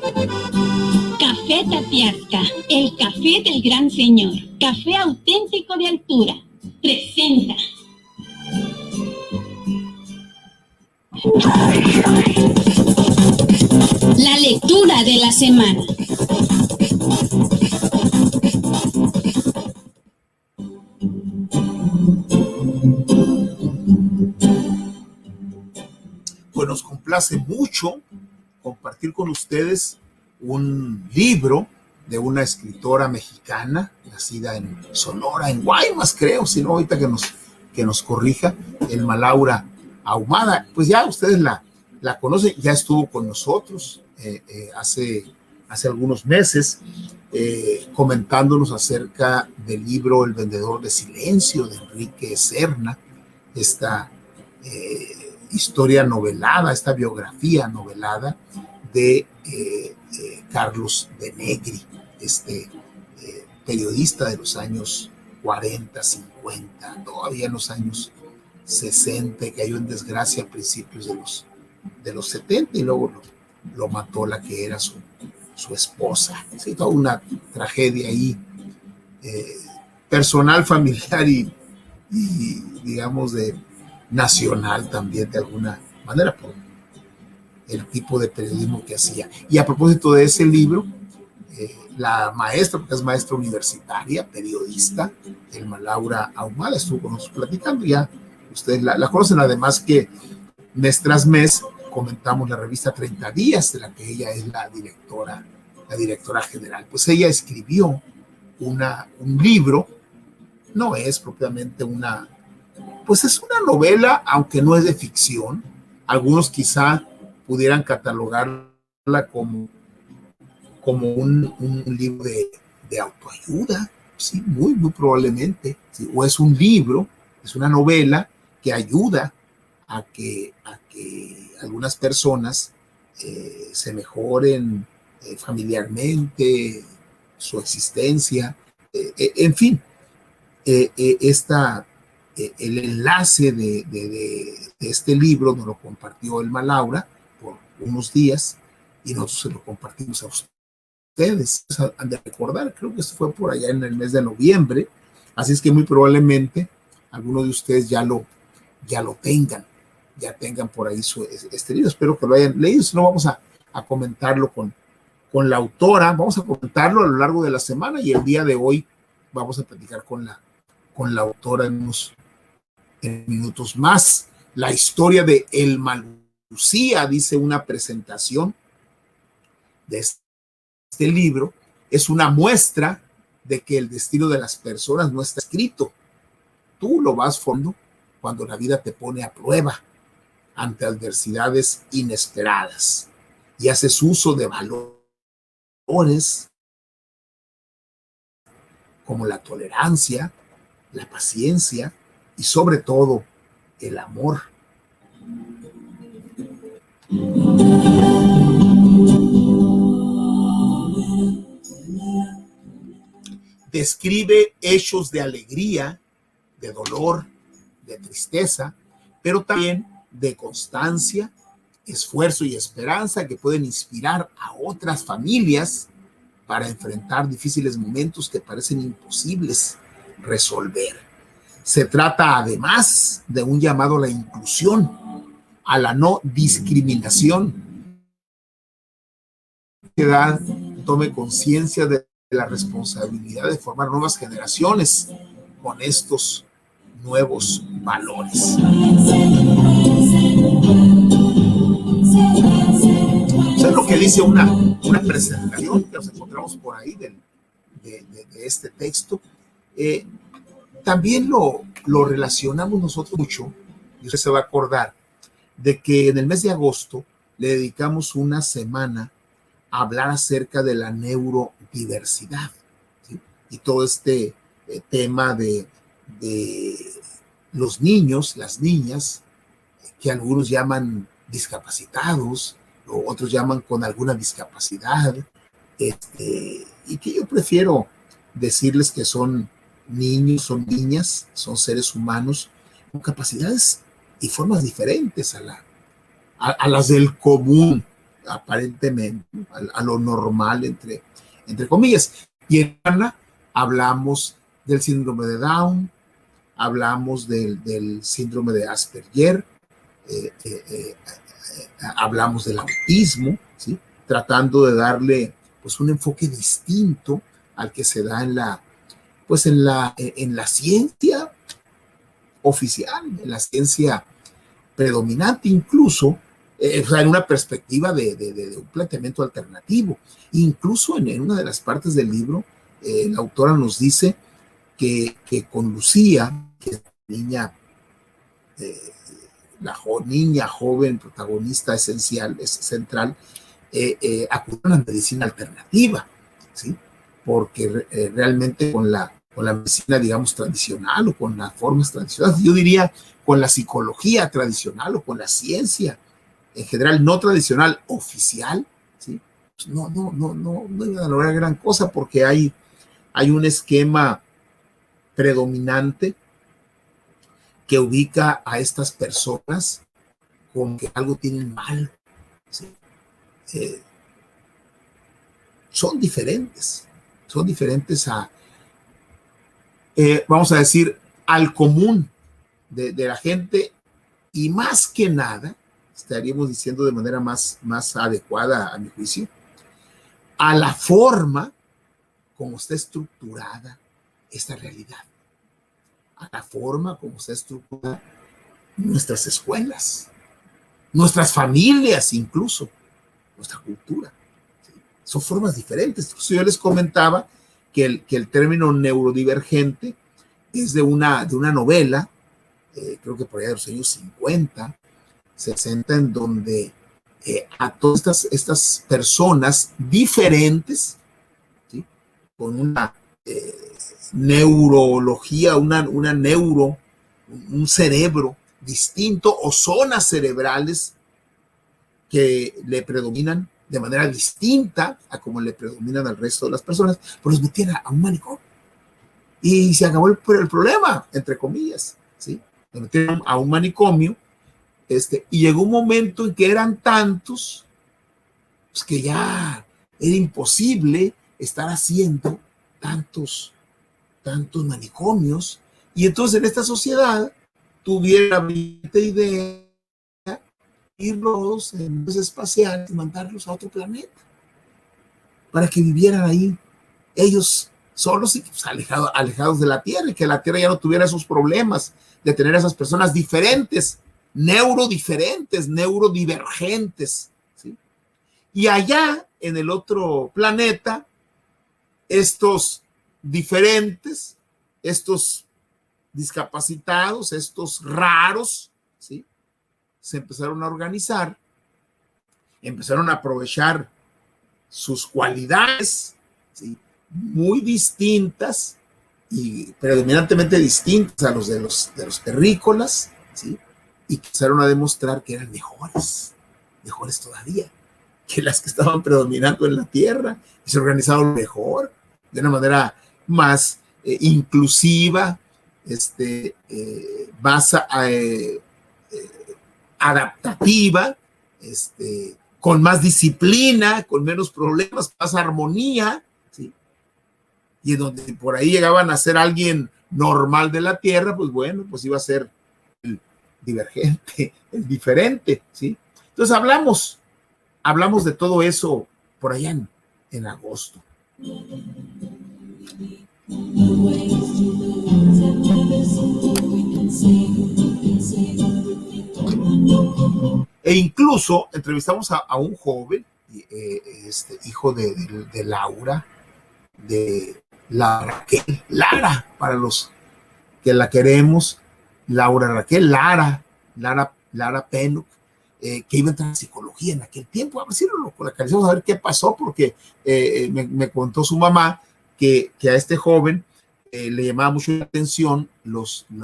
Café Tatiasca, el café del gran señor, café auténtico de altura, presenta. La lectura de la semana. Pues nos complace mucho compartir con ustedes un libro de una escritora mexicana, nacida en Sonora, en Guaymas, creo, si no, ahorita que nos corrija, Elma Laura Ahumada. Pues ya ustedes la conocen, ya estuvo con nosotros hace algunos meses comentándonos acerca del libro El vendedor de silencio de Enrique Serna, esta historia novelada, esta biografía novelada de Carlos de Negri, este periodista de los años 40, 50, todavía en los años 60, que cayó en desgracia a principios de los 70 y luego lo mató la que era su esposa. Sí, toda una tragedia ahí personal, familiar y digamos nacional también de alguna manera por el tipo de periodismo que hacía. Y a propósito de ese libro, la maestra, porque es maestra universitaria, periodista, Elma Laura Ahumada, estuvo con nosotros platicando. Ya ustedes la conocen, además que mes tras mes comentamos la revista 30 Días, de la que ella es la directora general. Pues ella escribió un libro, no es propiamente pues es una novela, aunque no es de ficción. Algunos quizá pudieran catalogarla como un libro de autoayuda, sí, muy, muy probablemente. Sí, o es un libro, es una novela que ayuda a que algunas personas se mejoren familiarmente, su existencia, en fin, el enlace de este libro nos lo compartió Elma Laura por unos días y nosotros se lo compartimos a ustedes. Han de recordar, creo que esto fue por allá en el mes de noviembre, así es que muy probablemente algunos de ustedes ya lo tengan por ahí este libro. Espero que lo hayan leído, si no vamos a comentarlo con la autora, vamos a comentarlo a lo largo de la semana y el día de hoy vamos a platicar con la autora en unos minutos más. La historia de Elma Lucía, dice una presentación de este libro, es una muestra de que el destino de las personas no está escrito. Tú lo vas formando cuando la vida te pone a prueba ante adversidades inesperadas y haces uso de valores como la tolerancia, la paciencia y sobre todo el amor. Describe hechos de alegría, de dolor, de tristeza, pero también de constancia, esfuerzo y esperanza que pueden inspirar a otras familias para enfrentar difíciles momentos que parecen imposibles resolver. Se trata además de un llamado a la inclusión, a la no discriminación. Que tome conciencia de la responsabilidad de formar nuevas generaciones con estos nuevos valores. Eso es lo que dice una presentación que nos encontramos por ahí de este texto. También lo relacionamos nosotros mucho, y usted se va a acordar, de que en el mes de agosto le dedicamos una semana a hablar acerca de la neurodiversidad, ¿sí? Y todo este tema de los niños, las niñas, que algunos llaman discapacitados, o otros llaman con alguna discapacidad, y que yo prefiero decirles que son niños, son niñas, son seres humanos con capacidades y formas diferentes a las del común aparentemente, ¿no? A lo normal, entre comillas. Y en Ana hablamos del síndrome de Down, hablamos del síndrome de Asperger, eh, eh, eh, hablamos del autismo, ¿sí? Tratando de darle pues un enfoque distinto al que se da en la ciencia oficial, en la ciencia predominante, incluso o sea, en una perspectiva de un planteamiento alternativo. Incluso en una de las partes del libro, la autora nos dice que con Lucía, que es niña, niña joven, protagonista esencial, es central, acudieron a la medicina alternativa, ¿sí? Porque realmente con la medicina, digamos, tradicional o con las formas tradicionales, yo diría con la psicología tradicional o con la ciencia en general no tradicional, oficial, ¿sí? Pues no iban a lograr gran cosa porque hay un esquema predominante que ubica a estas personas como que algo tienen mal, ¿sí? Son diferentes a, vamos a decir, al común de la gente, y más que nada, estaríamos diciendo de manera más adecuada a mi juicio, a la forma como está estructurada esta realidad, a la forma como está estructurada nuestras escuelas, nuestras familias, incluso nuestra cultura. ¿Sí? Son formas diferentes. Entonces, yo les comentaba que el término neurodivergente es de una novela, creo que por allá de los años 50, 60, en donde a todas estas personas diferentes, ¿sí? Con una neurología, un cerebro distinto o zonas cerebrales que le predominan de manera distinta a como le predominan al resto de las personas, pues los metieron a un manicomio y se acabó el problema, entre comillas, ¿sí? Los metieron a un manicomio, y llegó un momento en que eran tantos pues, que ya era imposible estar haciendo tantos manicomios, y entonces en esta sociedad tuvieron la brillante idea de irlos en naves espaciales y mandarlos a otro planeta para que vivieran ahí ellos solos y pues, alejados de la Tierra, y que la Tierra ya no tuviera esos problemas de tener a esas personas diferentes, neurodivergentes, ¿sí? Y allá en el otro planeta, estos diferentes, estos discapacitados, estos raros, ¿sí? Se empezaron a organizar, empezaron a aprovechar sus cualidades, ¿sí? Muy distintas y predominantemente distintas a los de los terrícolas, ¿sí? Y empezaron a demostrar que eran mejores todavía que las que estaban predominando en la Tierra, y se organizaron mejor, de una manera más inclusiva, más adaptativa, con más disciplina, con menos problemas, más armonía, ¿sí? Y en donde por ahí llegaban a ser alguien normal de la Tierra, pues bueno, pues iba a ser el divergente, el diferente, ¿sí? Entonces hablamos de todo eso por allá en agosto. E incluso entrevistamos a un joven, hijo de Laura, de Raquel, Lara, para los que la queremos, Laura Raquel, Lara Pennock, que iba a entrar en psicología en aquel tiempo. A ver si lo localizamos, a ver qué pasó, porque me contó su mamá que a este joven le llamaba mucho la atención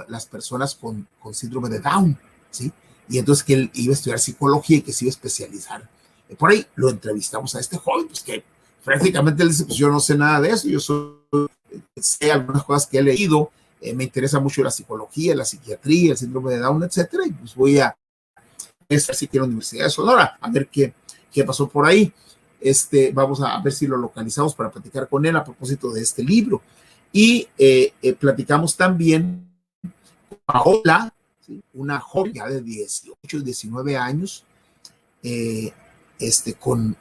las personas con síndrome de Down, ¿sí? Y entonces que él iba a estudiar psicología y que se iba a especializar. Por ahí lo entrevistamos a este joven, pues que prácticamente él dice, pues yo no sé nada de eso, sé algunas cosas que he leído, me interesa mucho la psicología, la psiquiatría, el síndrome de Down, etcétera, y pues voy a estar aquí en la Universidad de Sonora a ver qué qué pasó por ahí. Vamos a ver si lo localizamos para platicar con él a propósito de este libro. Y platicamos también con Paola, ¿sí? Una joven ya de 18, 19 años, con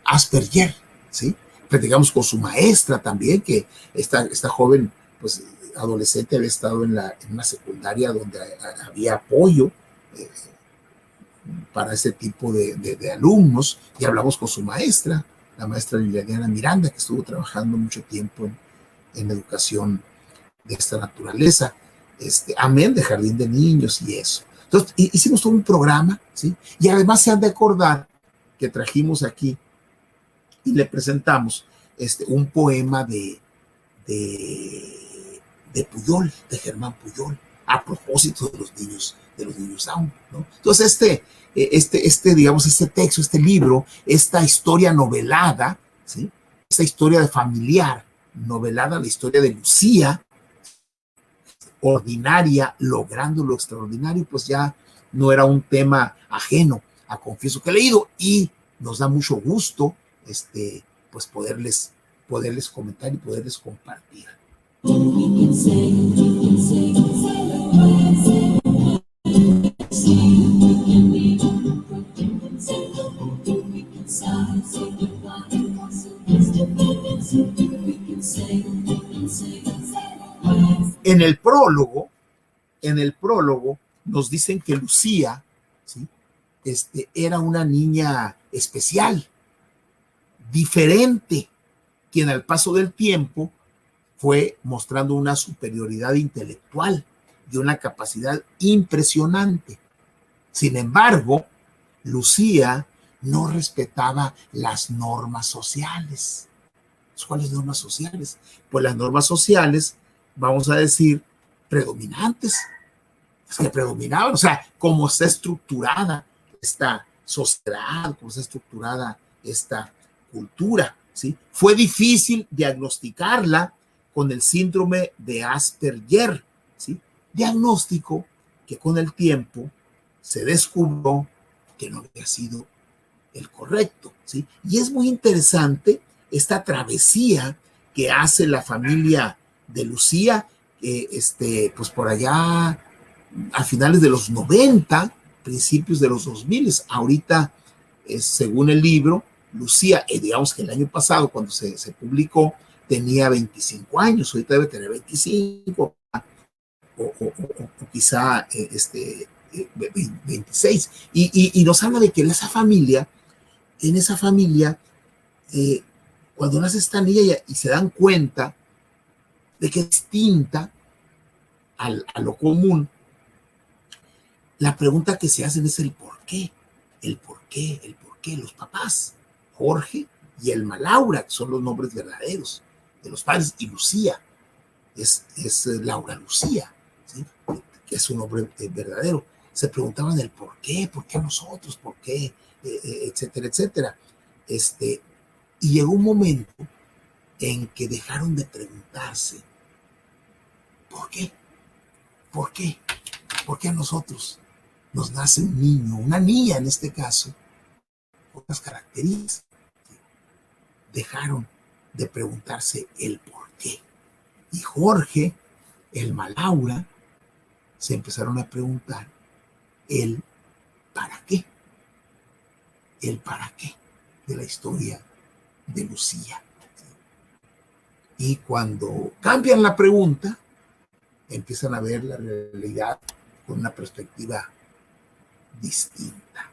Asperger, ¿sí? Platicamos con su maestra también, que esta joven, pues adolescente, había estado en una secundaria donde había apoyo para ese tipo de alumnos, y hablamos con su maestra, la maestra Liliana Miranda, que estuvo trabajando mucho tiempo en educación de esta naturaleza, amén, de jardín de niños y eso. Entonces, hicimos todo un programa, ¿sí? Y además se han de acordar que trajimos aquí y le presentamos un poema de Puyol, de Germán Puyol, a propósito de los niños Down, ¿no? Entonces, digamos, este texto, este libro, esta historia novelada, ¿sí? Esta historia de familiar novelada, la historia de Lucía, ordinaria, logrando lo extraordinario, pues ya no era un tema ajeno a Confieso que he leído, y nos da mucho gusto, pues poderles comentar y poderles compartir. En el prólogo nos dicen que Lucía, ¿sí? Era una niña especial, diferente, quien al paso del tiempo fue mostrando una superioridad intelectual y una capacidad impresionante. Sin embargo, Lucía no respetaba las normas sociales. ¿Cuáles normas sociales? Pues las normas sociales, vamos a decir, predominantes, es que predominaban, o sea, cómo está estructurada esta sociedad, cómo está estructurada esta cultura, ¿sí? Fue difícil diagnosticarla con el síndrome de Asperger, ¿sí? Diagnóstico que con el tiempo se descubrió que no había sido el correcto, ¿sí? Y es muy interesante esta travesía que hace la familia de Lucía, pues por allá a finales de los 90, principios de los 2000. Ahorita, según el libro, Lucía, digamos que el año pasado, cuando se publicó, tenía 25 años, ahorita debe tener 25, o quizá 26. Y nos habla de que en esa familia, cuando nace esta niña y se dan cuenta de que es distinta a lo común, la pregunta que se hacen es el por qué. Los papás, Jorge y Elma Laura, que son los nombres verdaderos de los padres, y Lucía es Laura Lucía, ¿sí? Que es su nombre verdadero. Se preguntaban el por qué nosotros, por qué, etcétera, etcétera. Y llegó un momento en que dejaron de preguntarse ¿por qué? ¿Por qué? ¿Por qué a nosotros nos nace un niño, una niña en este caso, con otras características? Dejaron de preguntarse el por qué. Y Jorge, Elma Laura, se empezaron a preguntar el para qué. El para qué de la historia de Lucía. Y cuando cambian la pregunta, empiezan a ver la realidad con una perspectiva distinta.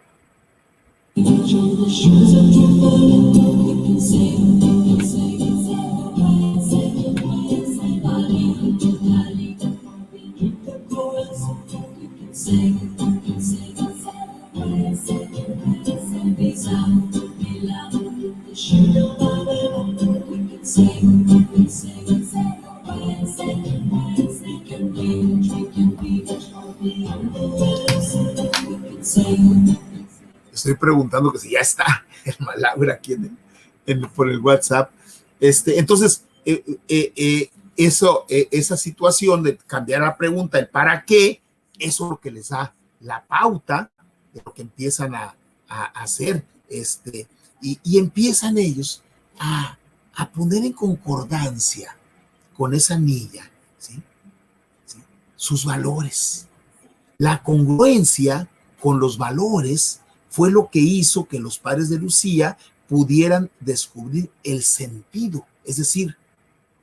Estoy preguntando que si ya está el Laura aquí por el WhatsApp. Entonces, esa situación de cambiar la pregunta, el para qué, eso es lo que les da la pauta de lo que empiezan a a hacer, y empiezan ellos a poner en concordancia con esa niña, ¿sí? ¿Sí? Sus valores. La congruencia con los valores fue lo que hizo que los padres de Lucía pudieran descubrir el sentido, es decir,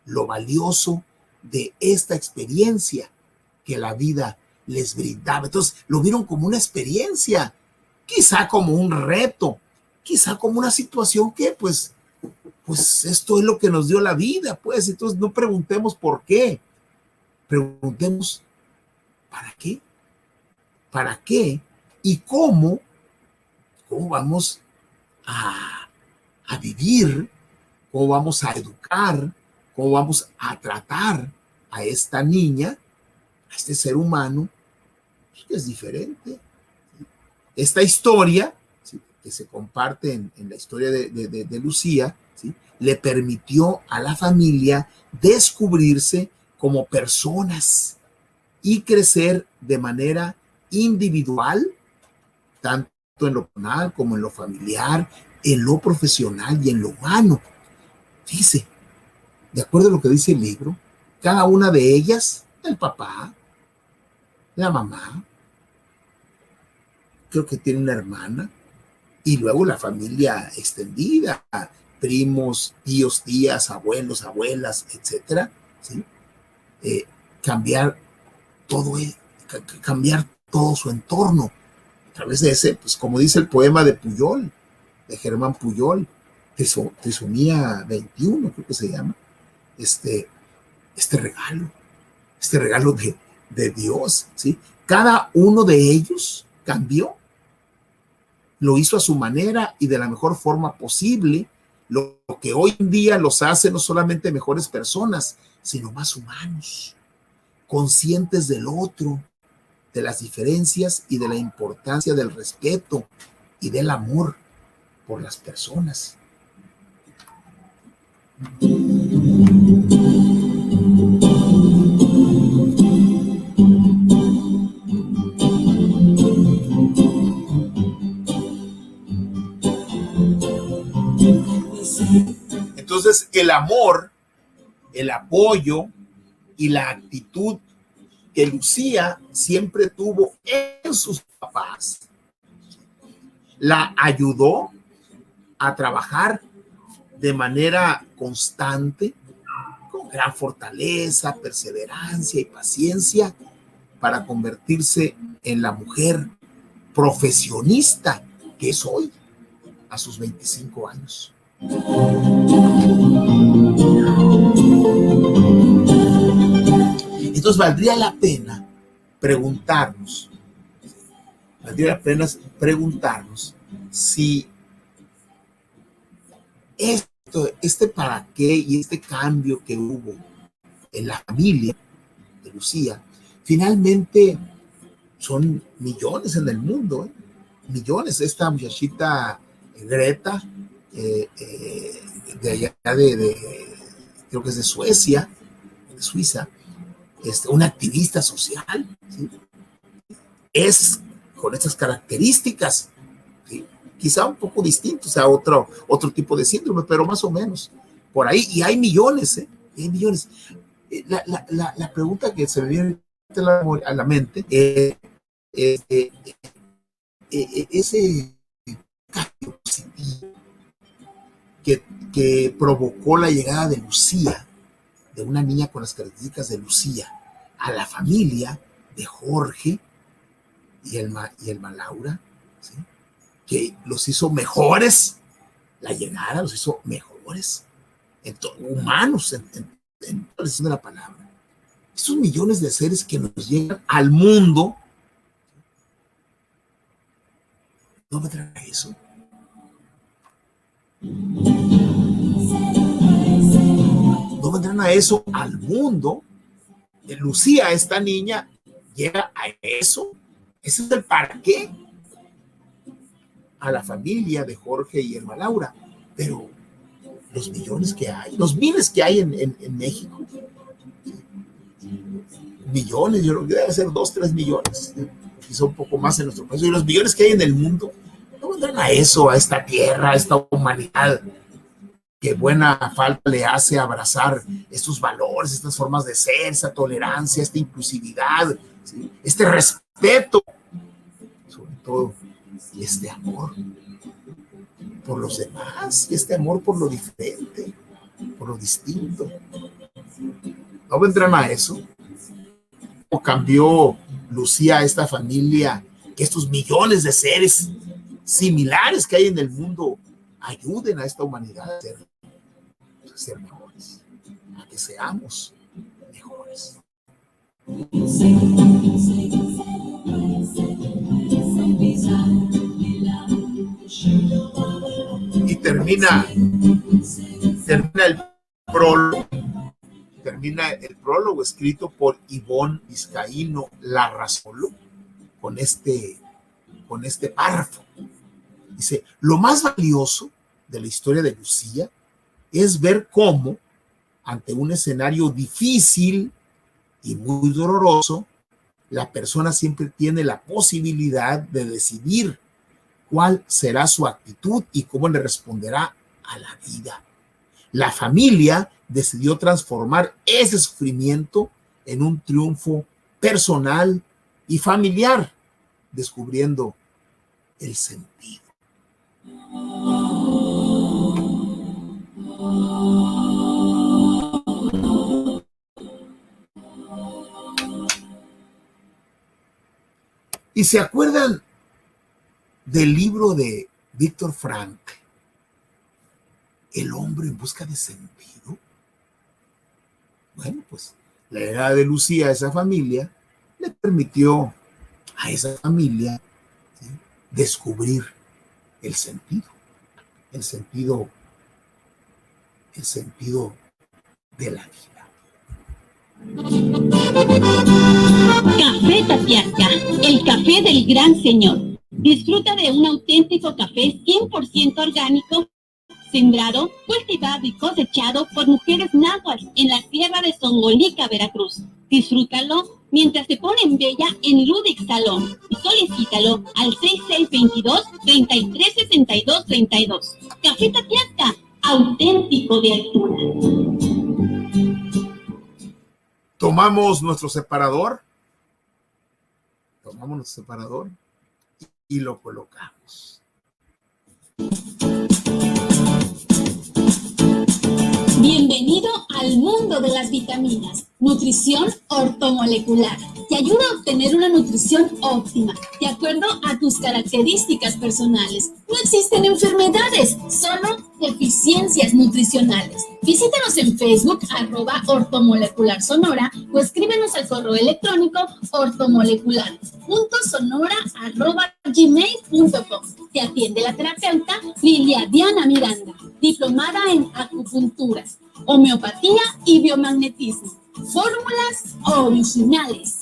lo valioso de esta experiencia que la vida les brindaba. Entonces lo vieron como una experiencia, quizá como un reto, quizá como una situación que pues esto es lo que nos dio la vida, pues. Entonces no preguntemos por qué, preguntemos ¿para qué? ¿Para qué? ¿Y cómo vamos a vivir? ¿Cómo vamos a educar? ¿Cómo vamos a tratar a esta niña, a este ser humano, que es diferente? Esta historia, ¿sí?, que se comparte en la historia de Lucía, ¿sí?, le permitió a la familia descubrirse como personas y crecer de manera individual, tanto en lo personal como en lo familiar, en lo profesional y en lo humano. Fíjese, de acuerdo a lo que dice el libro, cada una de ellas, el papá, la mamá, creo que tiene una hermana, y luego la familia extendida, primos, tíos, tías, abuelos, abuelas, etcétera, ¿sí? Cambiar todo su entorno a través de ese, pues como dice el poema de Puyol, de Germán Puyol, Trisomía 21, creo que se llama, este regalo de Dios, ¿sí? Cada uno de ellos cambió, lo hizo a su manera y de la mejor forma posible, lo que hoy en día los hace no solamente mejores personas, sino más humanos, conscientes del otro, de las diferencias y de la importancia del respeto y del amor por las personas. Entonces, el amor, el apoyo y la actitud que Lucía siempre tuvo en sus papás la ayudó a trabajar de manera constante, con gran fortaleza, perseverancia y paciencia, para convertirse en la mujer profesionista que es hoy, a sus 25 años. Entonces valdría la pena preguntarnos si este para qué y este cambio que hubo en la familia de Lucía, finalmente son millones en el mundo, millones. Esta muchachita Greta, de allá creo que es de Suecia, de Suiza, una activista social, ¿sí?, es con estas características, ¿sí?, quizá un poco distintos a otro tipo de síndrome, pero más o menos por ahí, y hay millones, hay millones. La pregunta que se me viene a la mente es ese cambio positivo que provocó la llegada de Lucía, de una niña con las características de Lucía, a la familia de Jorge y Elma Laura, ¿sí?, que los hizo mejores, la llegada los hizo mejores, humanos, en toda la extensión de la palabra. Estos millones de seres que nos llegan al mundo, ¿no vendrán a eso? ¿No vendrán a eso al mundo? Lucía, esta niña, llega a eso. Ese es el para qué a la familia de Jorge y Elma Laura. Pero los millones que hay, los miles que hay en México, millones, yo creo que debe ser 2, 3 millones, quizá un poco más en nuestro país, y los millones que hay en el mundo, No vendrán a eso, a esta tierra, a esta humanidad, que buena falta le hace abrazar estos valores, estas formas de ser, esa tolerancia, esta inclusividad, ¿sí? Este respeto, sobre todo, y este amor por los demás, y este amor por lo diferente, por lo distinto. ¿No vendrán a eso? ¿O cambió Lucía a esta familia, que estos millones de seres similares que hay en el mundo ayuden a esta humanidad a ser mejores, a que seamos mejores? Y termina el prólogo escrito por Ivonne Vizcaíno Larrazolo con este párrafo. Dice: lo más valioso de la historia de Lucía es ver cómo, ante un escenario difícil y muy doloroso, la persona siempre tiene la posibilidad de decidir cuál será su actitud y cómo le responderá a la vida. La familia decidió transformar ese sufrimiento en un triunfo personal y familiar, descubriendo el sentido. ¿Y se acuerdan del libro de Víctor Frank, El hombre en busca de sentido? Bueno, pues la llegada de Lucía a esa familia le permitió a esa familia, ¿sí?, descubrir el sentido de la vida. Café Tatiasca, el café del gran señor. Disfruta de un auténtico café 100% orgánico, sembrado, cultivado y cosechado por mujeres náhuatl en la sierra de Songolica, Veracruz. Disfrútalo mientras se pone en bella en Ludix Salón y solicítalo al 6622-336232. Café Tatiasca, auténtico de altura. Tomamos nuestro separador y lo colocamos. Bienvenido al mundo de las vitaminas. Nutrición ortomolecular. Te ayuda a obtener una nutrición óptima, de acuerdo a tus características personales. No existen enfermedades, solo deficiencias nutricionales. Visítanos en Facebook, @ortomolecularsonora, o escríbenos al correo electrónico ortomolecular.sonora@gmail.com. Te atiende la terapeuta Lilia Diana Miranda, diplomada en acupuntura, homeopatía y biomagnetismo. Fórmulas originales.